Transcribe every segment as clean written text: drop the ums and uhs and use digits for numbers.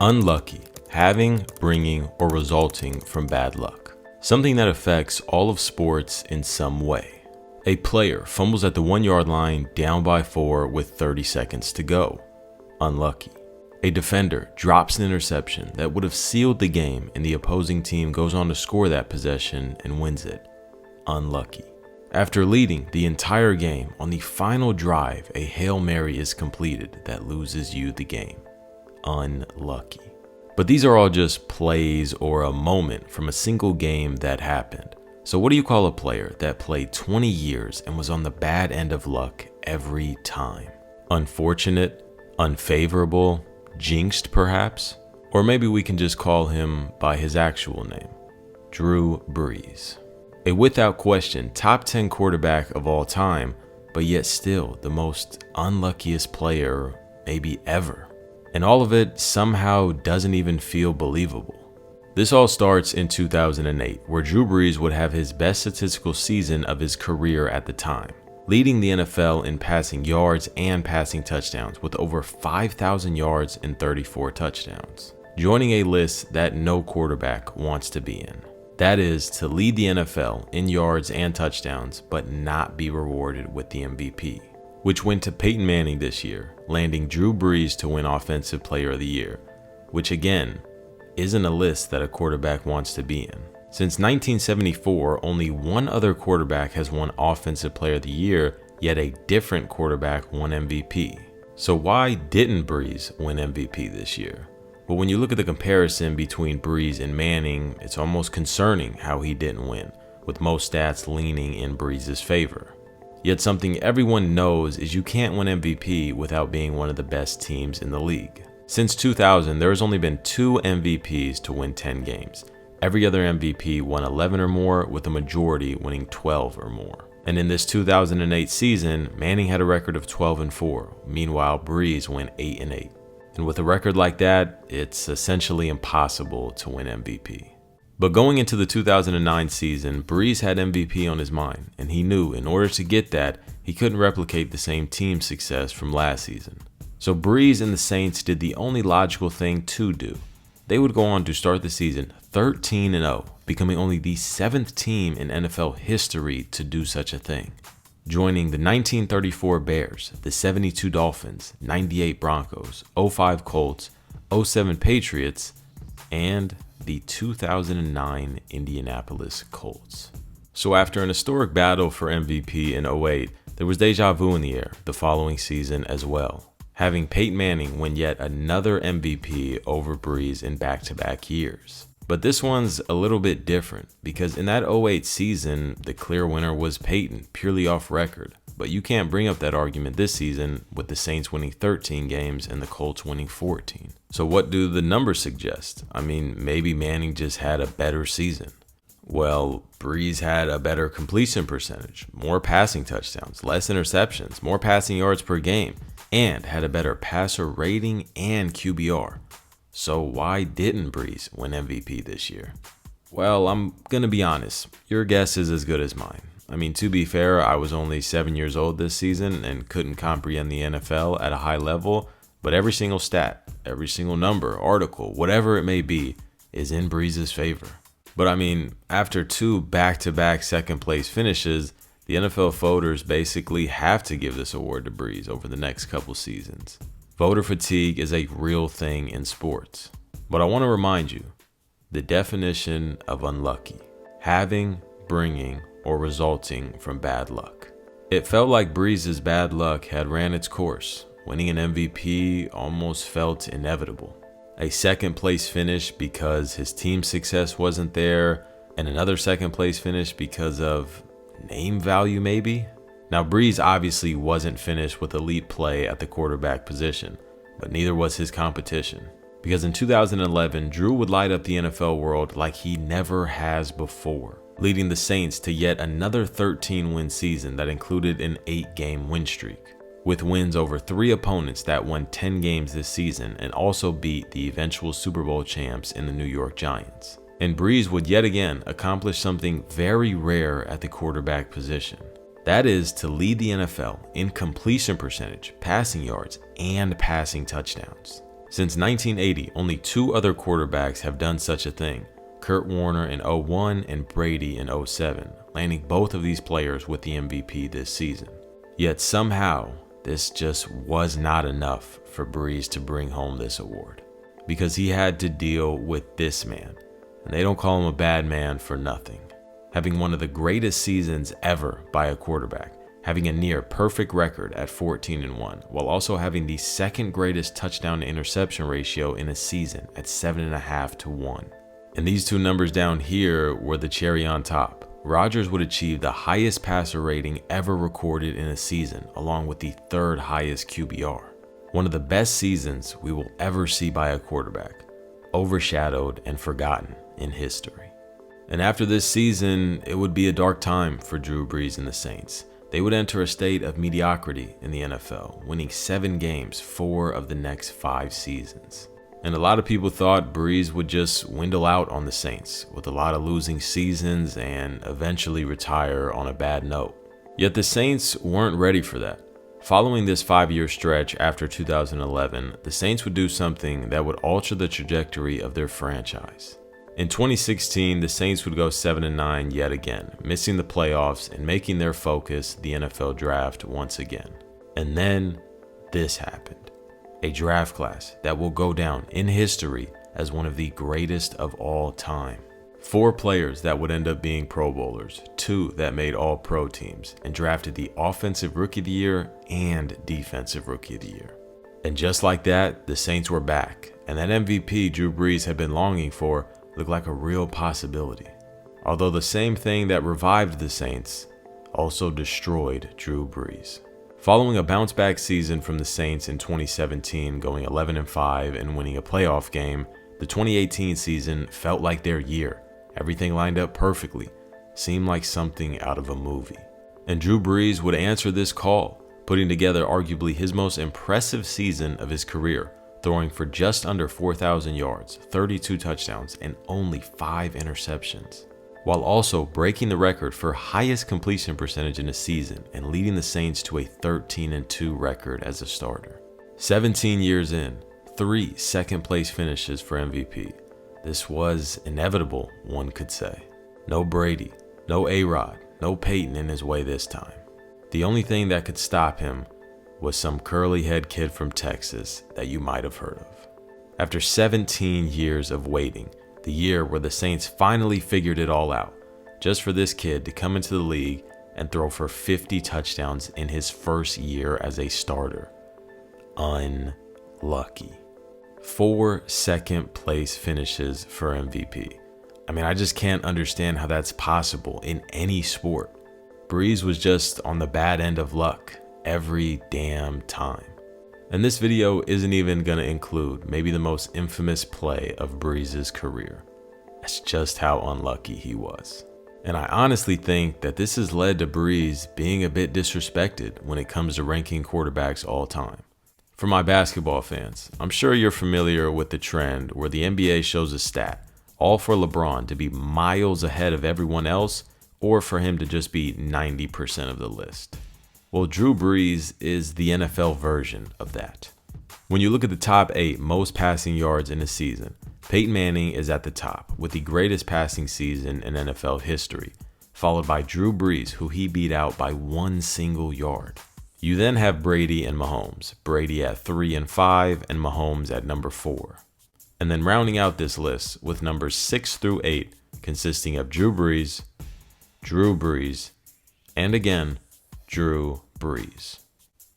Unlucky, having, bringing, or resulting from bad luck. Something that affects all of sports in some way. A player fumbles at the 1-yard line down by 4 with 30 seconds to go. Unlucky. A defender drops an interception that would have sealed the game and the opposing team goes on to score that possession and wins it. Unlucky. After leading the entire game, on the final drive, a Hail Mary is completed that loses you the game. Unlucky. But these are all just plays or a moment from a single game that happened. So what do you call a player that played 20 years and was on the bad end of luck every time? Unfortunate? Unfavorable? Jinxed perhaps? Or maybe we can just call him by his actual name, Drew Brees. A without question top 10 quarterback of all time, but yet still the most unluckiest player maybe ever. And all of it somehow doesn't even feel believable. This all starts in 2008, where Drew Brees would have his best statistical season of his career at the time, leading the NFL in passing yards and passing touchdowns with over 5,000 yards and 34 touchdowns, joining a list that no quarterback wants to be in. That is, to lead the NFL in yards and touchdowns, but not be rewarded with the MVP, which went to Peyton Manning this year, landing Drew Brees to win Offensive Player of the Year, which again, isn't a list that a quarterback wants to be in. Since 1974, only one other quarterback has won Offensive Player of the Year, yet a different quarterback won MVP. So why didn't Brees win MVP this year? Well, when you look at the comparison between Brees and Manning, it's almost concerning how he didn't win, with most stats leaning in Brees' favor. Yet something everyone knows is you can't win MVP without being one of the best teams in the league. Since 2000, there has only been 2 MVPs to win 10 games. Every other MVP won 11 or more, with the majority winning 12 or more. And in this 2008 season, Manning had a record of 12-4. Meanwhile, Brees went 8-8. And with a record like that, it's essentially impossible to win MVP. But going into the 2009 season, Brees had MVP on his mind, and he knew in order to get that, he couldn't replicate the same team success from last season. So Brees and the Saints did the only logical thing to do. They would go on to start the season 13-0, becoming only the 7th team in NFL history to do such a thing, joining the 1934 Bears, the 72 Dolphins, 98 Broncos, 05 Colts, 07 Patriots, and the 2009 Indianapolis Colts. So after an historic battle for MVP in 08, there was deja vu in the air the following season as well, having Peyton Manning win yet another MVP over Brees in back-to-back years. But this one's a little bit different because in that 08 season, the clear winner was Peyton, purely off record. But you can't bring up that argument this season with the Saints winning 13 games and the Colts winning 14. So what do the numbers suggest? I mean, maybe Manning just had a better season. Well, Brees had a better completion percentage, more passing touchdowns, less interceptions, more passing yards per game, and had a better passer rating and QBR. So why didn't Brees win MVP this year? Well, I'm going to be honest. Your guess is as good as mine. I mean, to be fair, I was only 7 years old this season and couldn't comprehend the NFL at a high level, but every single stat, every single number, article, whatever it may be, is in Brees' favor. But I mean, after 2 back-to-back second-place finishes, the NFL voters basically have to give this award to Brees over the next couple seasons. Voter fatigue is a real thing in sports. But I want to remind you, the definition of unlucky: having, bringing, or resulting from bad luck. It felt like Brees' bad luck had ran its course. Winning an MVP almost felt inevitable. A second place finish because his team's success wasn't there, and another second place finish because of name value maybe? Now Brees obviously wasn't finished with elite play at the quarterback position, but neither was his competition. Because in 2011, Drew would light up the NFL world like he never has before, leading the Saints to yet another 13-win season that included an 8-game win streak, with wins over 3 opponents that won 10 games this season and also beat the eventual Super Bowl champs in the New York Giants. And Brees would yet again accomplish something very rare at the quarterback position. That is to lead the NFL in completion percentage, passing yards, and passing touchdowns. Since 1980, only 2 other quarterbacks have done such a thing, Kurt Warner in 01 and Brady in 07, landing both of these players with the MVP this season. Yet somehow, this just was not enough for Brees to bring home this award, because he had to deal with this man, and they don't call him a bad man for nothing. Having one of the greatest seasons ever by a quarterback, having a near perfect record at 14-1, while also having the second greatest touchdown to interception ratio in a season at 7.5 to 1. And these 2 numbers down here were the cherry on top. Rodgers would achieve the highest passer rating ever recorded in a season, along with the 3rd highest QBR. One of the best seasons we will ever see by a quarterback, overshadowed and forgotten in history. And after this season, it would be a dark time for Drew Brees and the Saints. They would enter a state of mediocrity in the NFL, winning 7 games 4 of the next 5 seasons. And a lot of people thought Brees would just dwindle out on the Saints, with a lot of losing seasons and eventually retire on a bad note. Yet the Saints weren't ready for that. Following this 5-year stretch after 2011, the Saints would do something that would alter the trajectory of their franchise. In 2016, the Saints would go 7-9 yet again, missing the playoffs and making their focus the NFL draft once again. And then this happened. A draft class that will go down in history as one of the greatest of all time. 4 players that would end up being Pro Bowlers, 2 that made All-Pro teams, and drafted the Offensive Rookie of the Year and Defensive Rookie of the Year. And just like that, the Saints were back, and that MVP Drew Brees had been longing for looked like a real possibility. Although the same thing that revived the Saints also destroyed Drew Brees. Following a bounce-back season from the Saints in 2017, going 11-5 and winning a playoff game, the 2018 season felt like their year. Everything lined up perfectly, seemed like something out of a movie. And Drew Brees would answer this call, putting together arguably his most impressive season of his career, throwing for just under 4,000 yards, 32 touchdowns, and only 5 interceptions, while also breaking the record for highest completion percentage in a season and leading the Saints to a 13-2 record as a starter. 17 years in, 3 second-place finishes for MVP. This was inevitable, one could say. No Brady, no A-Rod, no Peyton in his way this time. The only thing that could stop him was some curly-head kid from Texas that you might have heard of. After 17 years of waiting, the year where the Saints finally figured it all out, just for this kid to come into the league and throw for 50 touchdowns in his first year as a starter. Unlucky. 4 second-place finishes for MVP. I mean, I just can't understand how that's possible in any sport. Brees was just on the bad end of luck every damn time. And this video isn't even gonna include maybe the most infamous play of Brees' career. That's just how unlucky he was. And I honestly think that this has led to Brees being a bit disrespected when it comes to ranking quarterbacks all time. For my basketball fans, I'm sure you're familiar with the trend where the NBA shows a stat, all for LeBron to be miles ahead of everyone else, or for him to just be 90% of the list. Well, Drew Brees is the NFL version of that. When you look at the top 8 most passing yards in a season, Peyton Manning is at the top with the greatest passing season in NFL history, followed by Drew Brees, who he beat out by 1 single yard. You then have Brady and Mahomes, Brady at 3 and 5 and Mahomes at number 4. And then rounding out this list with numbers 6 through 8 consisting of Drew Brees, and again, Drew Brees.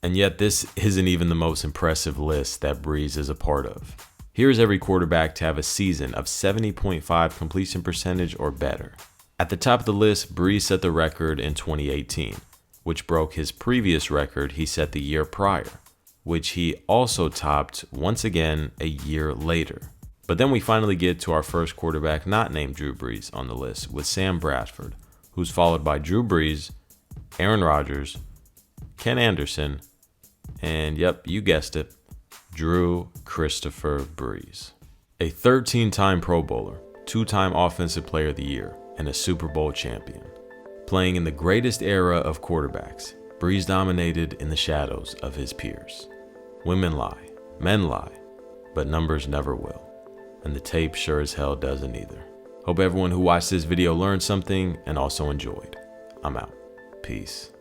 And yet this isn't even the most impressive list that Brees is a part of. Here's every quarterback to have a season of 70.5 completion percentage or better. At the top of the list, Brees set the record in 2018, which broke his previous record he set the year prior, which he also topped once again a year later. But then we finally get to our first quarterback not named Drew Brees on the list with Sam Bradford, who's followed by Drew Brees, Aaron Rodgers, Ken Anderson, and yep, you guessed it, Drew Christopher Brees. A 13-time Pro Bowler, 2-time Offensive Player of the Year, and a Super Bowl champion. Playing in the greatest era of quarterbacks, Brees dominated in the shadows of his peers. Women lie, men lie, but numbers never will. And the tape sure as hell doesn't either. Hope everyone who watched this video learned something and also enjoyed. I'm out. Peace.